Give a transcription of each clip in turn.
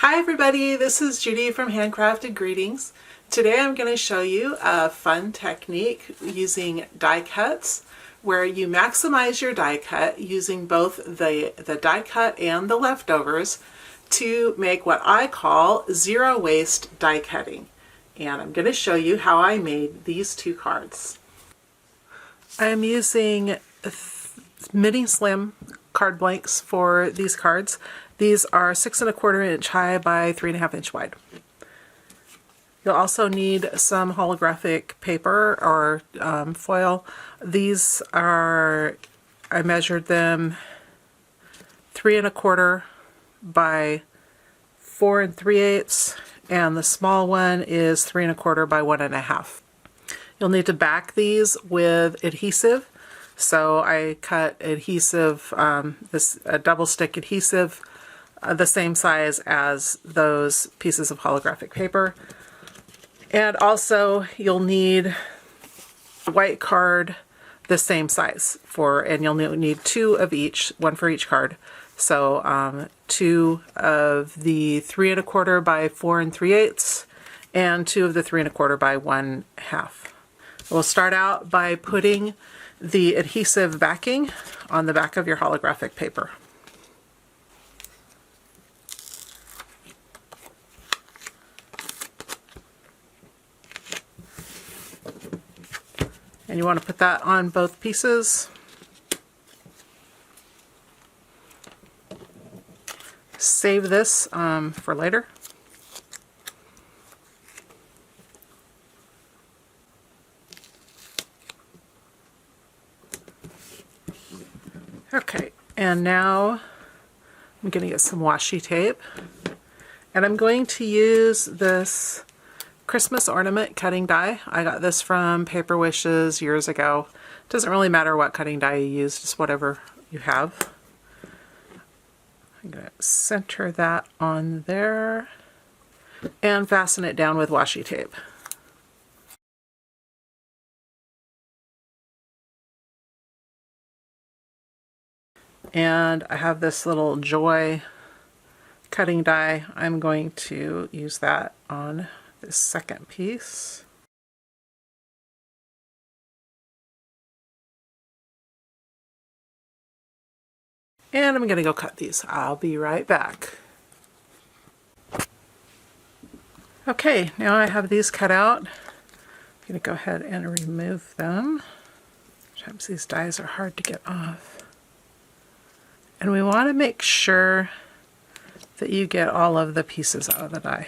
Hi everybody, this is Judy from Handcrafted Greetings. Today I'm going to show you a fun technique using die cuts where you maximize your die cut using both the die cut and the leftovers to make what I call zero waste die cutting. And I'm going to show you how I made these two cards. I'm using mini slim card blanks for these cards. These are 6 1/4 inch high by 3 1/2 inch wide. You'll also need some holographic paper or foil. These are, I measured them 3 1/4 by 4 3/8, and the small one is 3 1/4 by 1 1/2. You'll need to back these with adhesive. So I cut adhesive, a double stick adhesive, the same size as those pieces of holographic paper. And also you'll need white card the same size and you'll need 2 of each, 1 for each card. So 2 of the 3 1/4 by 4 3/8 and 2 of the 3 1/4 by 1 1/2. We'll start out by putting the adhesive backing on the back of your holographic paper. And you want to put that on both pieces. Save this for later. Okay, and now I'm going to get some washi tape, and I'm going to use this Christmas ornament cutting die. I got this from Paper Wishes years ago. Doesn't really matter what cutting die you use, just whatever you have. I'm going to center that on there and fasten it down with washi tape. And I have this little Joy cutting die. I'm going to use that on this second piece. And I'm going to go cut these. I'll be right back. Okay, now I have these cut out. I'm going to go ahead and remove them. Sometimes these dies are hard to get off. And we want to make sure that you get all of the pieces out of the die.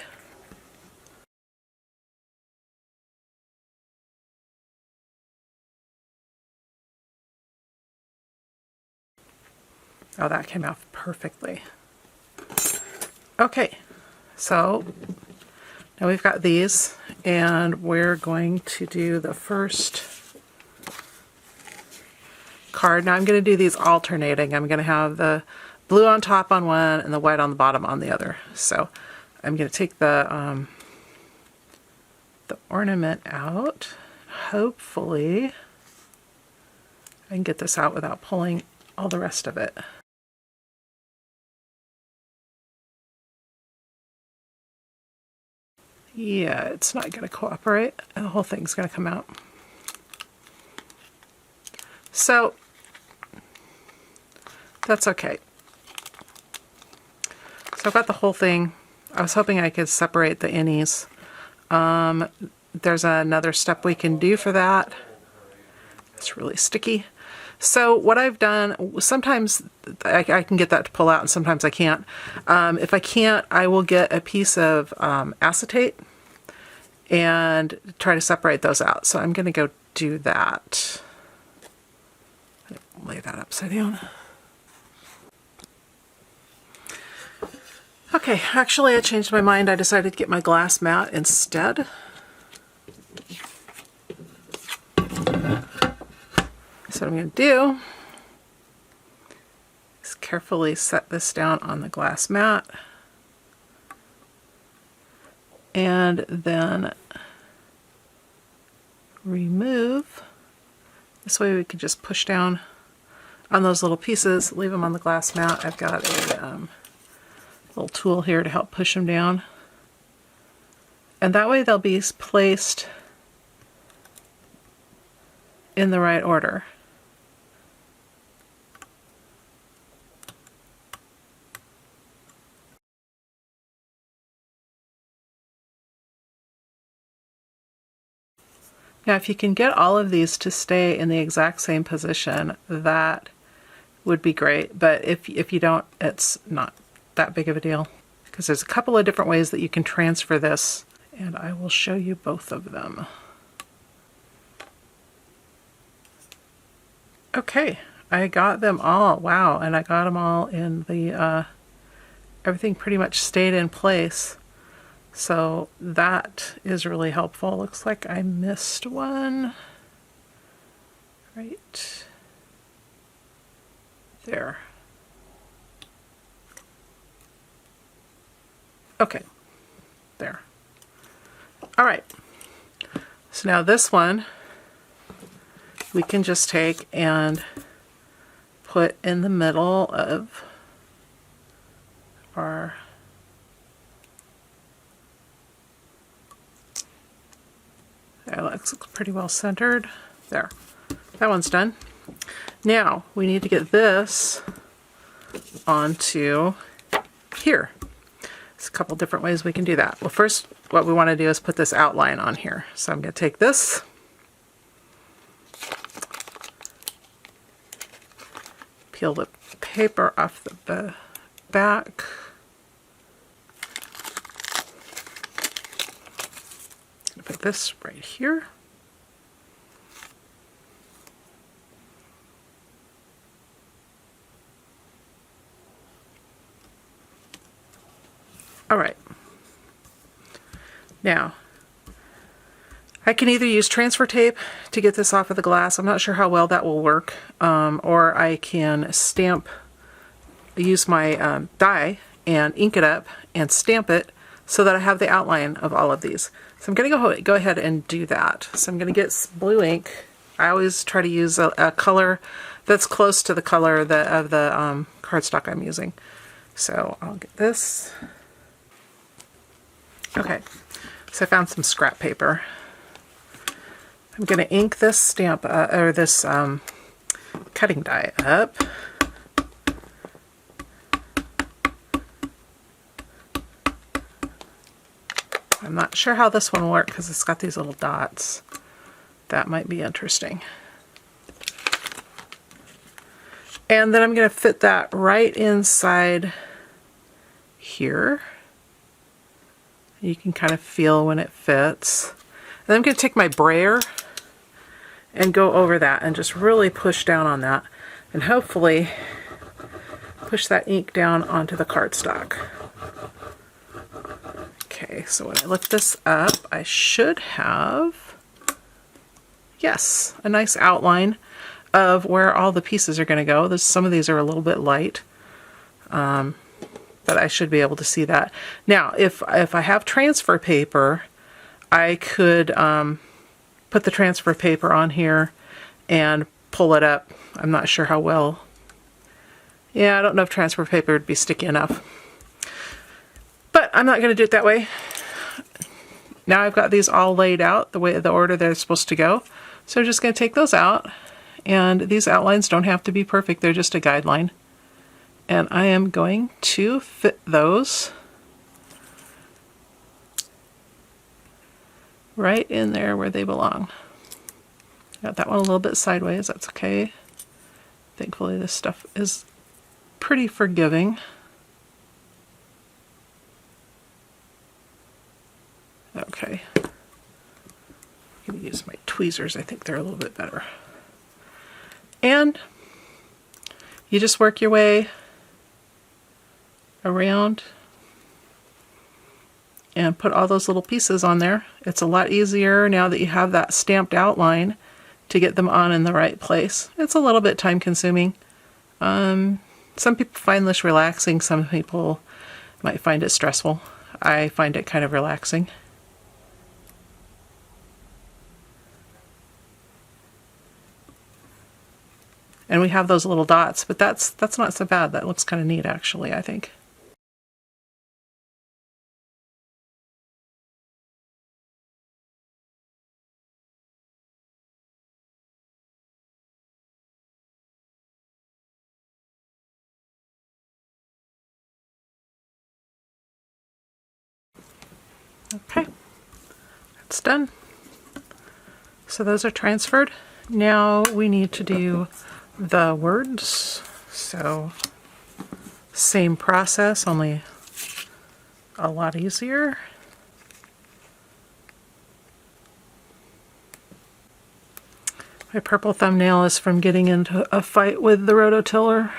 Oh, that came out perfectly. Okay, so now we've got these, and we're going to do the first card. Now I'm going to do these alternating. I'm going to have the blue on top on one and the white on the bottom on the other. So I'm going to take the ornament out. Hopefully I can get this out without pulling all the rest of it. Yeah, it's not going to cooperate, and the whole thing's going to come out. So that's okay. So I've got the whole thing. I was hoping I could separate the innies. There's another step we can do for that. It's really sticky. So what I've done, sometimes I can get that to pull out and sometimes I can't. If I can't, I will get a piece of acetate and try to separate those out. So I'm going to go do that. Lay that upside down. Okay, actually I changed my mind. I decided to get my glass mat instead. So what I'm going to do is carefully set this down on the glass mat, and then remove. This way we can just push down on those little pieces, leave them on the glass mat. I've got a little tool here to help push them down. And that way they'll be placed in the right order. Now, if you can get all of these to stay in the exact same position, that would be great. But if you don't, it's not that big of a deal, because there's a couple of different ways that you can transfer this, and I will show you both of them. Okay, I got them all. Wow, and I got them all in the, everything pretty much stayed in place. So that is really helpful. Looks like I missed one right there. Okay, there. All right, so now this one we can just take and put in the middle of our that looks pretty well centered. There, that one's done. Now we need to get this onto here. There's a couple different ways we can do that. Well, first what we want to do is put this outline on here. So I'm going to take this, peel the paper off the back, put this right here. All right. Now, I can either use transfer tape to get this off of the glass. I'm not sure how well that will work. Or I can use my die and ink it up and stamp it so that I have the outline of all of these. So I'm going to go ahead and do that. So I'm going to get blue ink. I always try to use a color that's close to the color of the cardstock I'm using. So I'll get this. Okay, so I found some scrap paper. I'm going to ink this stamp or this cutting die up. I'm not sure how this one will work because it's got these little dots. That might be interesting. And then I'm going to fit that right inside here. You can kind of feel when it fits. And then I'm going to take my brayer and go over that and just really push down on that and hopefully push that ink down onto the cardstock. Okay, so when I look this up, I should have, yes, a nice outline of where all the pieces are going to go. Some of these are a little bit light, but I should be able to see that. Now, if I have transfer paper, I could put the transfer paper on here and pull it up. I'm not sure how well. Yeah, I don't know if transfer paper would be sticky enough. But I'm not going to do it that way. Now I've got these all laid out the order they're supposed to go. So I'm just going to take those out. And these outlines don't have to be perfect. They're just a guideline. And I am going to fit those right in there where they belong. Got that one a little bit sideways. That's okay. Thankfully this stuff is pretty forgiving. Okay. I'm going to use my tweezers. I think they're a little bit better. And you just work your way around and put all those little pieces on there. It's a lot easier now that you have that stamped outline to get them on in the right place. It's a little bit time consuming. Some people find this relaxing. Some people might find it stressful. I find it kind of relaxing. And we have those little dots, but that's not so bad. That looks kind of neat, actually, I think. Okay, that's done. So those are transferred. Now we need to do the words. So same process, only a lot easier. My purple thumbnail is from getting into a fight with the rototiller.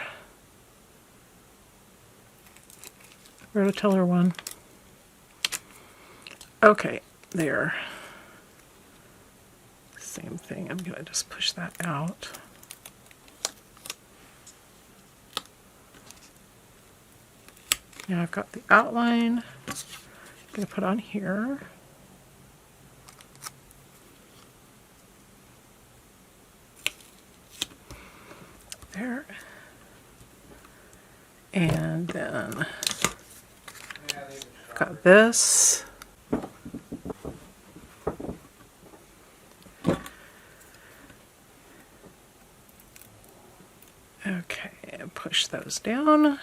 Rototiller 1. Okay, there. Same thing. I'm going to just push that out. Now I've got the outline. I'm going to put on here. There. And then I've got this. Okay, and push those down.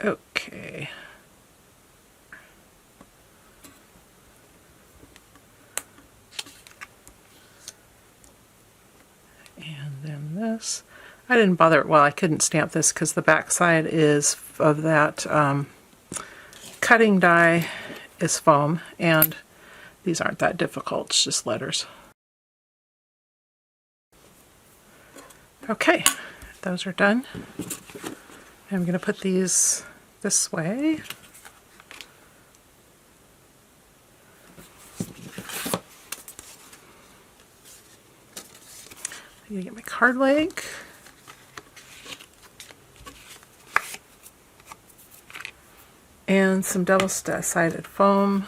Okay. And then this. I didn't bother, well, I couldn't stamp this because the back side is of that cutting die is foam, and these aren't that difficult, it's just letters. Okay, those are done. I'm going to put these this way. I'm going to get my card leg. And some double-sided foam,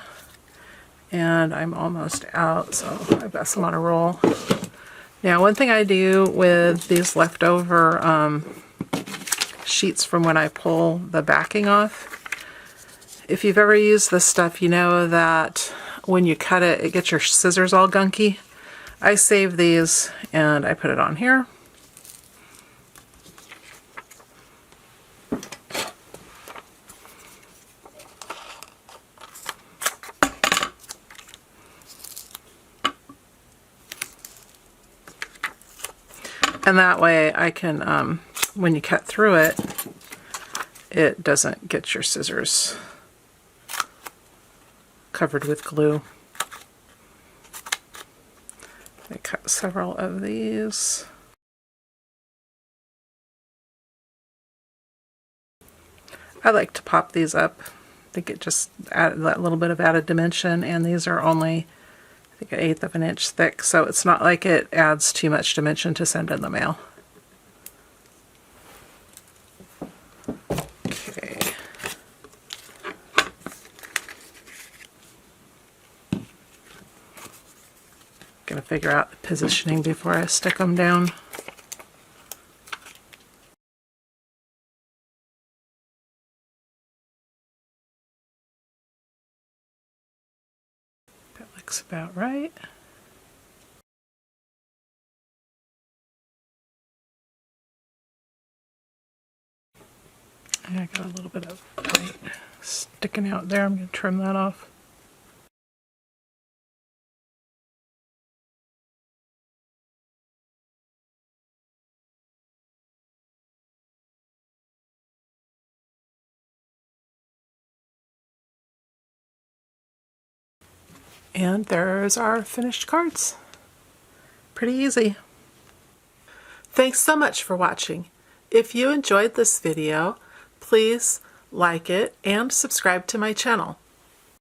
and I'm almost out, so I've got some on a roll. Now, one thing I do with these leftover sheets from when I pull the backing off, if you've ever used this stuff, you know that when you cut it, it gets your scissors all gunky. I save these and I put it on here. And that way I can, when you cut through it, it doesn't get your scissors covered with glue. I cut several of these. I like to pop these up. I think it just added that little bit of added dimension, and these are only, I think, 1/8 of an inch thick, so it's not like it adds too much dimension to send in the mail. Okay. Gonna figure out the positioning before I stick them down. That looks about right. And I got a little bit of white sticking out there. I'm going to trim that off. And there's our finished cards. Pretty easy. Thanks so much for watching. If you enjoyed this video, please like it and subscribe to my channel.